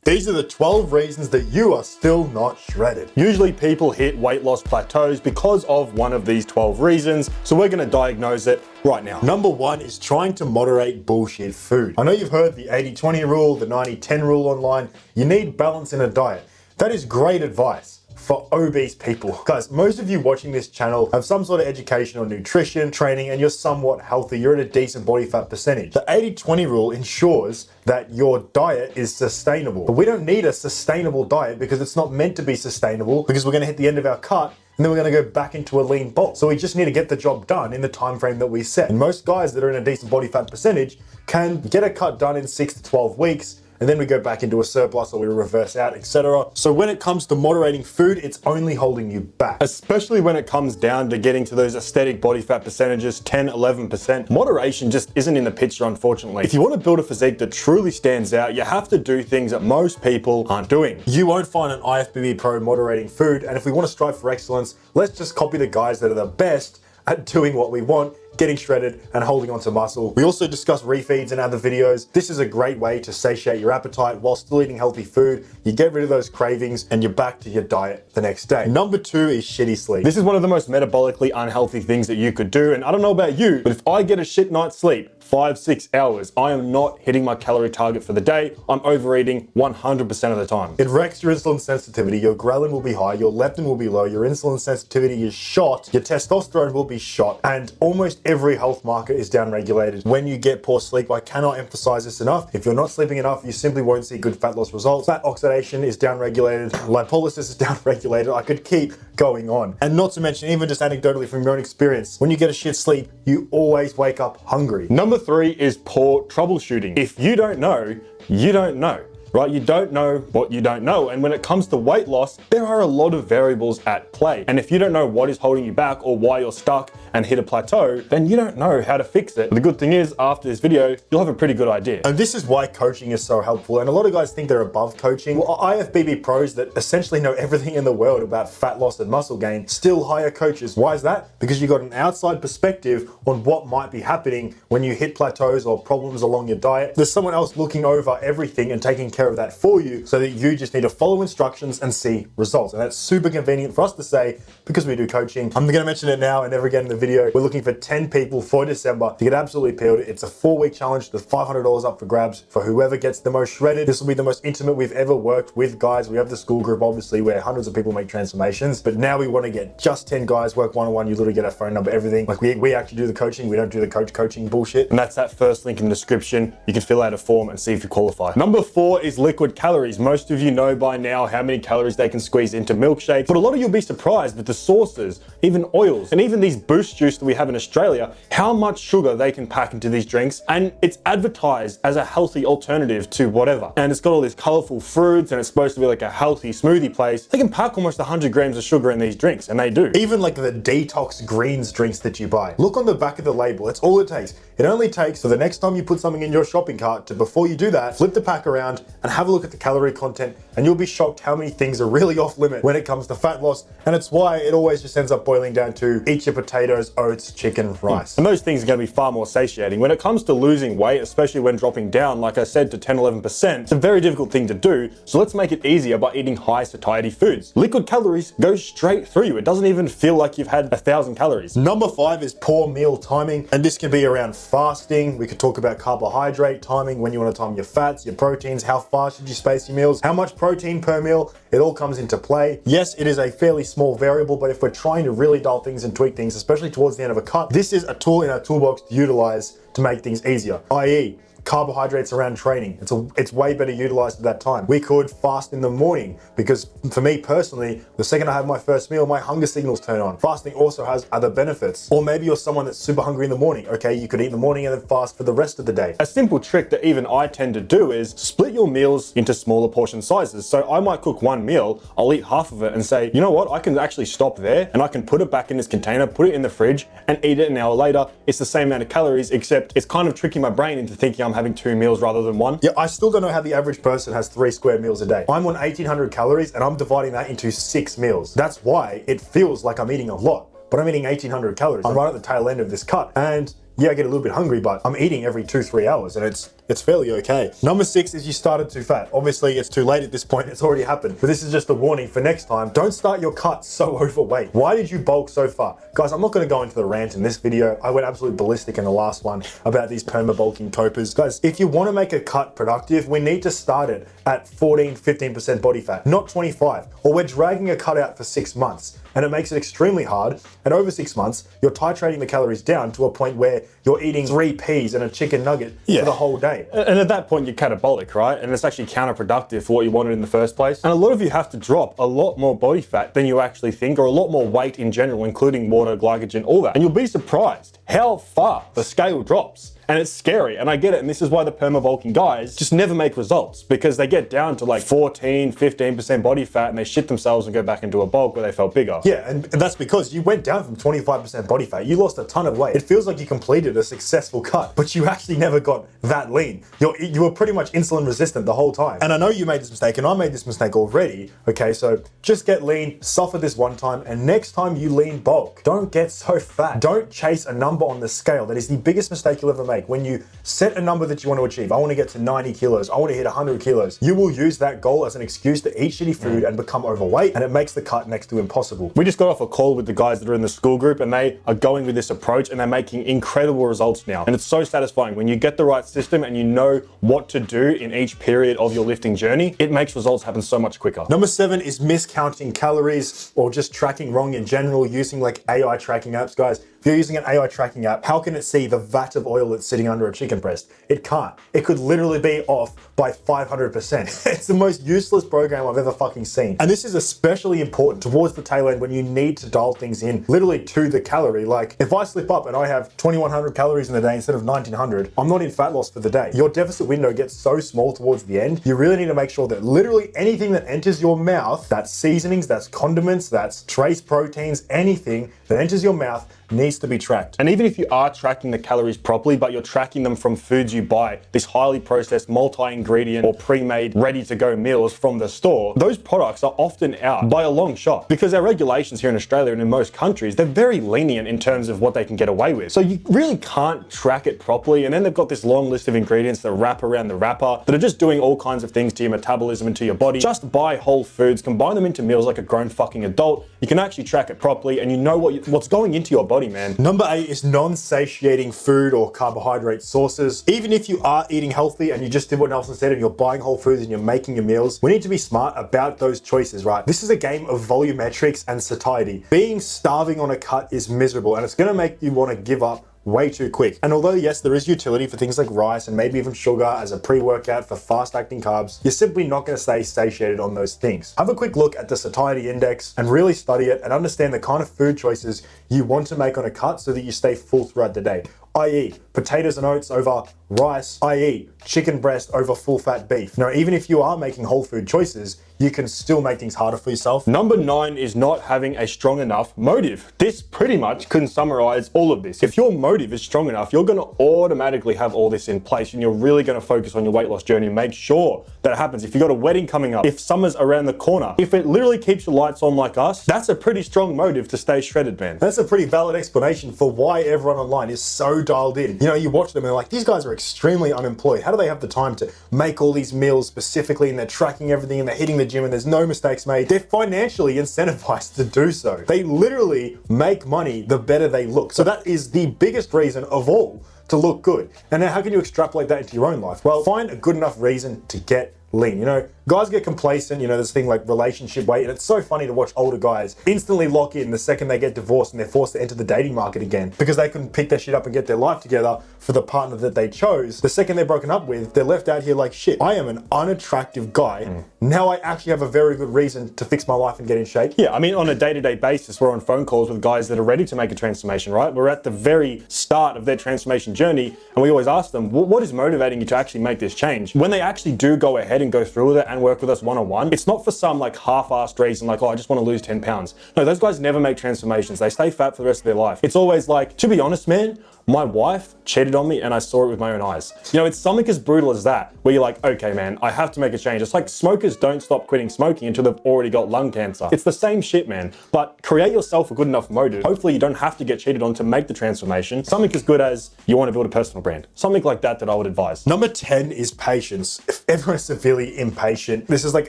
These are the 12 reasons that you are still not shredded. Usually people hit weight loss plateaus because of one of these 12 reasons, so we're gonna diagnose it right now. Number 1 is trying to moderate bullshit food. I know you've heard the 80-20 rule, the 90-10 rule online. You need balance in a diet. That is great advice for obese people. Guys, most of you watching this channel have some sort of education on nutrition, training, and you're somewhat healthy. You're at a decent body fat percentage. The 80-20 rule ensures that your diet is sustainable. But we don't need a sustainable diet because it's not meant to be sustainable, because we're gonna hit the end of our cut and then we're gonna go back into a lean bulk. So we just need to get the job done in the time frame that we set. And most guys that are in a decent body fat percentage can get a cut done in 6 to 12 weeks, and then we go back into a surplus or we reverse out, etc. So when it comes to moderating food, it's only holding you back. Especially when it comes down to getting to those aesthetic body fat percentages, 10, 11%. Moderation just isn't in the picture, unfortunately. If you want to build a physique that truly stands out, you have to do things that most people aren't doing. You won't find an IFBB pro moderating food, and if we want to strive for excellence, let's just copy the guys that are the best at doing what we want, getting shredded and holding on to muscle. We also discuss refeeds in other videos. This is a great way to satiate your appetite while still eating healthy food. You get rid of those cravings and you're back to your diet the next day. Number 2 is shitty sleep. This is one of the most metabolically unhealthy things that you could do. And I don't know about you, but if I get a shit night's sleep, 5-6 hours, I am not hitting my calorie target for the day. I'm overeating 100% of the time. It wrecks your insulin sensitivity. Your ghrelin will be high, your leptin will be low, your insulin sensitivity is shot, your testosterone will be shot, and almost every health marker is downregulated when you get poor sleep. I cannot emphasize this enough. If you're not sleeping enough, you simply won't see good fat loss results. Fat oxidation is downregulated, lipolysis is downregulated. I could keep going on. And not to mention, even just anecdotally from your own experience, when you get a shit sleep, you always wake up hungry. Number 3 is poor troubleshooting. If you don't know, you don't know. Right? You don't know what you don't know. And when it comes to weight loss, there are a lot of variables at play. And if you don't know what is holding you back or why you're stuck and hit a plateau, then you don't know how to fix it. But the good thing is, after this video, you'll have a pretty good idea. And this is why coaching is so helpful. And a lot of guys think they're above coaching. Well, IFBB pros that essentially know everything in the world about fat loss and muscle gain still hire coaches. Why is that? Because you got an outside perspective on what might be happening when you hit plateaus or problems along your diet. There's someone else looking over everything and taking care of that for you, so that you just need to follow instructions and see results. And that's super convenient for us to say because we do coaching. I'm gonna mention it now and never again in the video. We're looking for 10 people for December to get absolutely peeled. It's a 4-week challenge. There's $500 up for grabs for whoever gets the most shredded. This will be the most intimate we've ever worked with guys. We have the school group, obviously, where hundreds of people make transformations, but now we want to get just 10 guys, work one-on-one. You literally get our phone number, everything. Like we actually do the coaching. We don't do the coaching bullshit. And that's that first link in the description. You can fill out a form and see if you qualify. Number 4 is liquid calories. Most of you know by now how many calories they can squeeze into milkshakes, but a lot of you'll be surprised with the sauces, even oils, and even these boost juice that we have in Australia, how much sugar they can pack into these drinks. And it's advertised as a healthy alternative to whatever. And it's got all these colorful fruits and it's supposed to be like a healthy smoothie place. They can pack almost 100 grams of sugar in these drinks, and they do. Even like the detox greens drinks that you buy. Look on the back of the label, it's all it takes. It only takes, so the next time you put something in your shopping cart, to before you do that, flip the pack around and have a look at the calorie content, and you'll be shocked how many things are really off limit when it comes to fat loss. And it's why it always just ends up boiling down to eat your potatoes, oats, chicken, rice. And those things are gonna be far more satiating. When it comes to losing weight, especially when dropping down, like I said, to 10, 11%, it's a very difficult thing to do. So let's make it easier by eating high satiety foods. Liquid calories go straight through you. It doesn't even feel like you've had 1,000 calories. Number 5 is poor meal timing. And this can be around fasting. We could talk about carbohydrate timing, when you want to time your fats, your proteins, how fast should you space your meals, how much protein per meal. It all comes into play. Yes, it is a fairly small variable, but if we're trying to really dial things and tweak things, especially towards the end of a cut, this is a tool in our toolbox to utilize to make things easier, i.e., carbohydrates around training. It's way better utilized at that time. We could fast in the morning because for me personally, the second I have my first meal, my hunger signals turn on. Fasting also has other benefits. Or maybe you're someone that's super hungry in the morning. Okay, you could eat in the morning and then fast for the rest of the day. A simple trick that even I tend to do is split your meals into smaller portion sizes. So I might cook one meal, I'll eat half of it and say, you know what, I can actually stop there and I can put it back in this container, put it in the fridge and eat it an hour later. It's the same amount of calories, except it's kind of tricking my brain into thinking I'm having 2 meals rather than 1. Yeah, I still don't know how the average person has 3 square meals a day. I'm on 1,800 calories and I'm dividing that into 6 meals. That's why it feels like I'm eating a lot, but I'm eating 1,800 calories. I'm right at the tail end of this cut. And yeah, I get a little bit hungry, but I'm eating every 2-3 hours and it's it's fairly okay. Number 6 is you started too fat. Obviously, it's too late at this point. It's already happened. But this is just a warning for next time. Don't start your cut so overweight. Why did you bulk so far? Guys, I'm not going to go into the rant in this video. I went absolutely ballistic in the last one about these perma-bulking copers. Guys, if you want to make a cut productive, we need to start it at 14-15% body fat, not 25, or we're dragging a cut out for 6 months. And it makes it extremely hard. And over 6 months, you're titrating the calories down to a point where you're eating 3 peas and a chicken nugget for the whole day. And at that point, you're catabolic, right? And it's actually counterproductive for what you wanted in the first place. And a lot of you have to drop a lot more body fat than you actually think, or a lot more weight in general, including water, glycogen, all that. And you'll be surprised how far the scale drops. And it's scary, and I get it, and this is why the perma-bulking guys just never make results, because they get down to like 14-15% body fat and they shit themselves and go back into a bulk where they felt bigger. Yeah, and that's because you went down from 25% body fat. You lost a ton of weight. It feels like you completed a successful cut, but you actually never got that lean. You were pretty much insulin resistant the whole time. And I know you made this mistake, and I made this mistake already, okay? So just get lean, suffer this one time, and next time you lean, bulk. Don't get so fat. Don't chase a number on the scale. That is the biggest mistake you'll ever make. When you set a number that you want to achieve, I want to get to 90 kilos, I want to hit 100 kilos, you will use that goal as an excuse to eat shitty food and become overweight, and it makes the cut next to impossible. We just got off a call with the guys that are in the school group, and they are going with this approach, and they're making incredible results now. And it's so satisfying when you get the right system and you know what to do in each period of your lifting journey. It makes results happen so much quicker. Number 7 is miscounting calories, or just tracking wrong in general, using like AI tracking apps. Guys, if you're using an AI tracking app, how can it see the vat of oil that's sitting under a chicken breast? It can't. It could literally be off by 500%. It's the most useless program I've ever fucking seen. And this is especially important towards the tail end when you need to dial things in literally to the calorie. Like if I slip up and I have 2100 calories in a day instead of 1900, I'm not in fat loss for the day. Your deficit window gets so small towards the end, you really need to make sure that literally anything that enters your mouth, that's seasonings, that's condiments, that's trace proteins, anything that enters your mouth needs to be tracked. And even if you are tracking the calories properly, but you're tracking them from foods you buy, these highly processed, multi-ingredient or pre-made, ready-to-go meals from the store, those products are often out by a long shot, because our regulations here in Australia and in most countries, they're very lenient in terms of what they can get away with. So you really can't track it properly. And then they've got this long list of ingredients that wrap around the wrapper that are just doing all kinds of things to your metabolism and to your body. Just buy whole foods, combine them into meals like a grown fucking adult. You can actually track it properly, and you know what's going into your body, man. Number 8 is non-satiating food or carbohydrate sources. Even if you are eating healthy and you just did what Nelson said and you're buying whole foods and you're making your meals, we need to be smart about those choices, right? This is a game of volumetrics and satiety. Being starving on a cut is miserable, and it's gonna make you want to give up way too quick. And although yes, there is utility for things like rice and maybe even sugar as a pre-workout for fast-acting carbs, you're simply not going to stay satiated on those things. Have a quick look at the satiety index and really study it and understand the kind of food choices you want to make on a cut so that you stay full throughout the day. I.e. potatoes and oats over rice, i.e. chicken breast over full-fat beef. Now, even if you are making whole food choices, you can still make things harder for yourself. Number 9 is not having a strong enough motive. This pretty much can summarize all of this. If your motive is strong enough, you're gonna automatically have all this in place, and you're really gonna focus on your weight loss journey and make sure that it happens. If you've got a wedding coming up, if summer's around the corner, if it literally keeps your lights on like us, that's a pretty strong motive to stay shredded, man. That's a pretty valid explanation for why everyone online is so dialed in. You know, you watch them and they're like, these guys are extremely unemployed. How do they have the time to make all these meals specifically, and they're tracking everything and they're hitting the gym and there's no mistakes made? They're financially incentivized to do so. They literally make money the better they look. So that is the biggest reason of all to look good. And now how can you extrapolate that into your own life? Well, find a good enough reason to get lean. You know, guys get complacent, you know, this thing like relationship weight, and it's so funny to watch older guys instantly lock in the second they get divorced and they're forced to enter the dating market again because they couldn't pick their shit up and get their life together for the partner that they chose. The second they're broken up with, they're left out here like, shit, I am an unattractive guy. Now I actually have a very good reason to fix my life and get in shape. Yeah, I mean, on a day-to-day basis, we're on phone calls with guys that are ready to make a transformation, right? We're at the very start of their transformation journey, and we always ask them, what is motivating you to actually make this change? When they actually do go ahead and go through with it and work with us one-on-one, it's not for some like half-assed reason like, oh, I just want to lose 10 pounds. No, those guys never make transformations. They stay fat for the rest of their life. It's always like, to be honest, man, My wife cheated on me and I saw it with my own eyes. You know, it's something as brutal as that, where you're like, okay, man, I have to make a change. It's like smokers don't stop quitting smoking until they've already got lung cancer. It's the same shit, man. But create yourself a good enough motive. Hopefully you don't have to get cheated on to make the transformation. Something as good as you want to build a personal brand. Something like that I would advise. Number 10 is patience. If everyone's severely impatient, this is like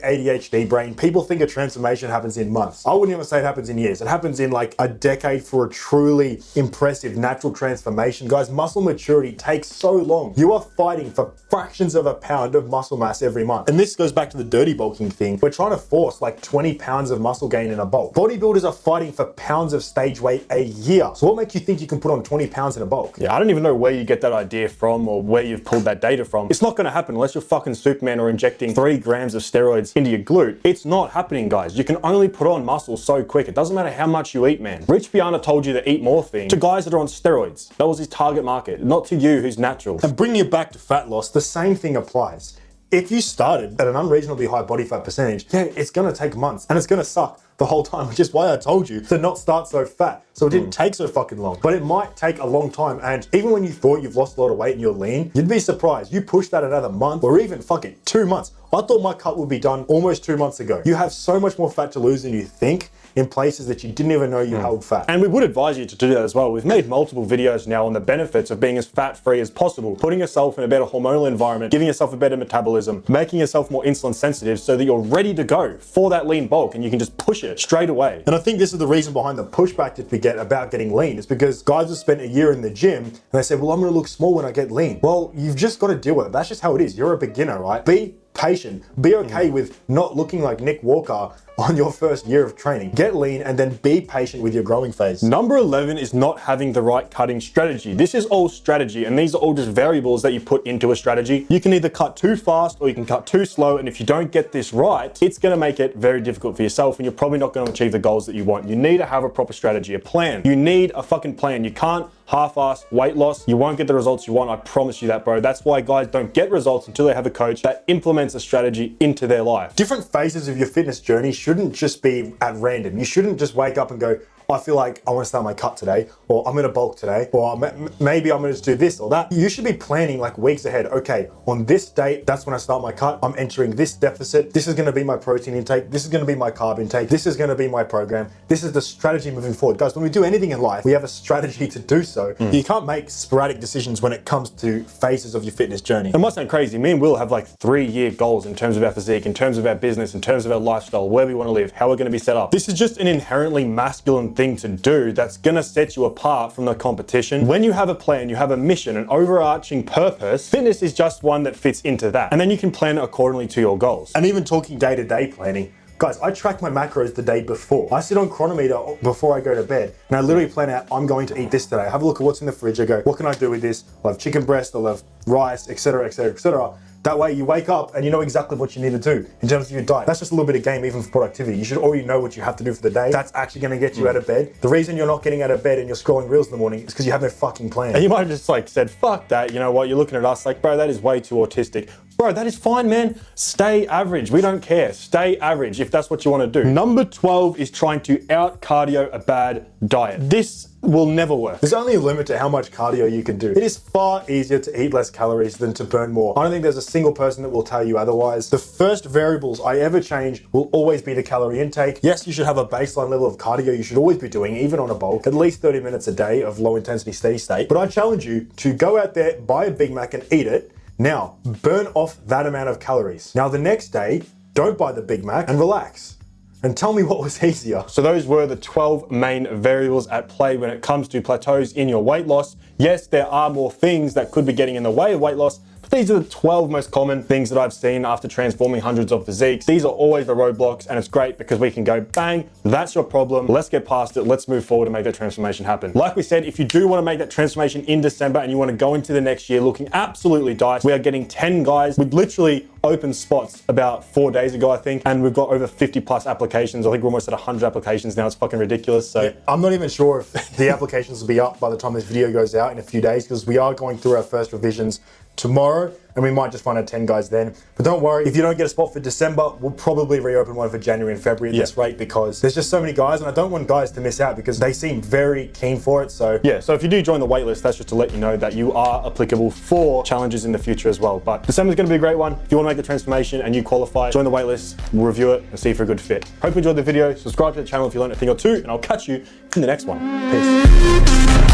ADHD brain. People think a transformation happens in months. I wouldn't even say it happens in years. It happens in like a decade for a truly impressive natural transformation. Guys, muscle maturity takes so long. You are fighting for fractions of a pound of muscle mass every month. And this goes back to the dirty bulking thing. We're trying to force like 20 pounds of muscle gain in a bulk. Bodybuilders are fighting for pounds of stage weight a year. So what makes you think you can put on 20 pounds in a bulk? Yeah, I don't even know where you get that idea from or where you've pulled that data from. It's not going to happen unless you're fucking Superman or injecting 3 grams of steroids into your glute. It's not happening, guys. You can only put on muscle so quick. It doesn't matter how much you eat, man. Rich Piana told you to eat morphine to guys that are on steroids. That was his target market, not to you who's natural. And bringing it back to fat loss, the same thing applies. If you started at an unreasonably high body fat percentage, yeah, it's gonna take months and it's gonna suck the whole time, which is why I told you to not start so fat. So it didn't take so fucking long, but it might take a long time. And even when you thought you've lost a lot of weight and you're lean, you'd be surprised. You push that another month or even fuck it, 2 months. I thought my cut would be done almost 2 months ago. You have so much more fat to lose than you think in places that you didn't even know you held fat. And we would advise you to do that as well. We've made multiple videos now on the benefits of being as fat-free as possible, putting yourself in a better hormonal environment, giving yourself a better metabolism, making yourself more insulin sensitive so that you're ready to go for that lean bulk and you can just push it straight away. And I think this is the reason behind the pushback that we get about getting lean. It's because guys have spent a year in the gym and they say, well, I'm gonna look small when I get lean. Well, you've just gotta deal with it. That's just how it is. You're a beginner, right? Be patient. Be okay with not looking like Nick Walker on your first year of training. Get lean and then be patient with your growing phase. Number 11 is not having the right cutting strategy. This is all strategy, and these are all just variables that you put into a strategy. You can either cut too fast or you can cut too slow, and if you don't get this right, it's gonna make it very difficult for yourself and you're probably not gonna achieve the goals that you want. You need to have a proper strategy, a plan. You need a fucking plan. You can't half-ass weight loss. You won't get the results you want, I promise you that, bro. That's why guys don't get results until they have a coach that implements a strategy into their life. Different phases of your fitness journey shouldn't just be at random. You shouldn't just wake up and go, I feel like I want to start my cut today, or I'm gonna bulk today, or maybe I'm gonna just do this or that. You should be planning like weeks ahead. Okay, on this date, that's when I start my cut. I'm entering this deficit. This is gonna be my protein intake. This is gonna be my carb intake. This is gonna be my program. This is the strategy moving forward. Guys, when we do anything in life, we have a strategy to do so. You can't make sporadic decisions when it comes to phases of your fitness journey. It might sound crazy. Me and Will have like 3-year goals in terms of our physique, in terms of our business, in terms of our lifestyle, where we want to live, how we're going to be set up. This is just an inherently masculine thing to do that's going to set you apart from the competition. When you have a plan, you have a mission, an overarching purpose, fitness is just one that fits into that. And then you can plan it accordingly to your goals. And even talking day-to-day planning, guys, I track my macros the day before. I sit on Chronometer before I go to bed, and I literally plan out, I'm going to eat this today. I have a look at what's in the fridge. I go, what can I do with this? I'll have chicken breast, I'll have rice, etc., etc., etc. That way you wake up and you know exactly what you need to do in terms of your diet. That's just a little bit of game even for productivity. You should already know what you have to do for the day. That's actually gonna get you out of bed. The reason you're not getting out of bed and you're scrolling reels in the morning is because you have no fucking plan. And you might have just like said, fuck that, you know what, you're looking at us like, bro, that is way too autistic. Bro, that is fine, man. Stay average. We don't care. Stay average if that's what you want to do. Number 12 is trying to out cardio a bad diet. This will never work. There's only a limit to how much cardio you can do. It is far easier to eat less calories than to burn more. I don't think there's a single person that will tell you otherwise. The first variables I ever change will always be the calorie intake. Yes, you should have a baseline level of cardio you should always be doing, even on a bulk, at least 30 minutes a day of low intensity steady state. But I challenge you to go out there, buy a Big Mac and eat it. Now, burn off that amount of calories. Now, the next day, don't buy the Big Mac and relax. And tell me what was easier. So those were the 12 main variables at play when it comes to plateaus in your weight loss. Yes, there are more things that could be getting in the way of weight loss, but these are the 12 most common things that I've seen after transforming hundreds of physiques. These are always the roadblocks, and it's great because we can go, bang, that's your problem. Let's get past it. Let's move forward and make that transformation happen. Like we said, if you do want to make that transformation in December and you want to go into the next year looking absolutely diced, we are getting 10 guys with literally open spots about 4 days ago, I think, and we've got over 50 plus applications. I think we're almost at 100 applications now. It's fucking ridiculous. So yeah, I'm not even sure if the applications will be up by the time this video goes out in a few days, because we are going through our first revisions tomorrow, and we might just find out 10 guys then. But don't worry, if you don't get a spot for December, we'll probably reopen one for January and February at this rate, because there's just so many guys, and I don't want guys to miss out because they seem very keen for it. So yeah, so if you do join the waitlist, that's just to let you know that you are applicable for challenges in the future as well. But December's gonna be a great one. If you wanna make the transformation and you qualify, join the waitlist, we'll review it and see if you're a good fit. Hope you enjoyed the video. Subscribe to the channel if you learned a thing or two, and I'll catch you in the next one. Peace.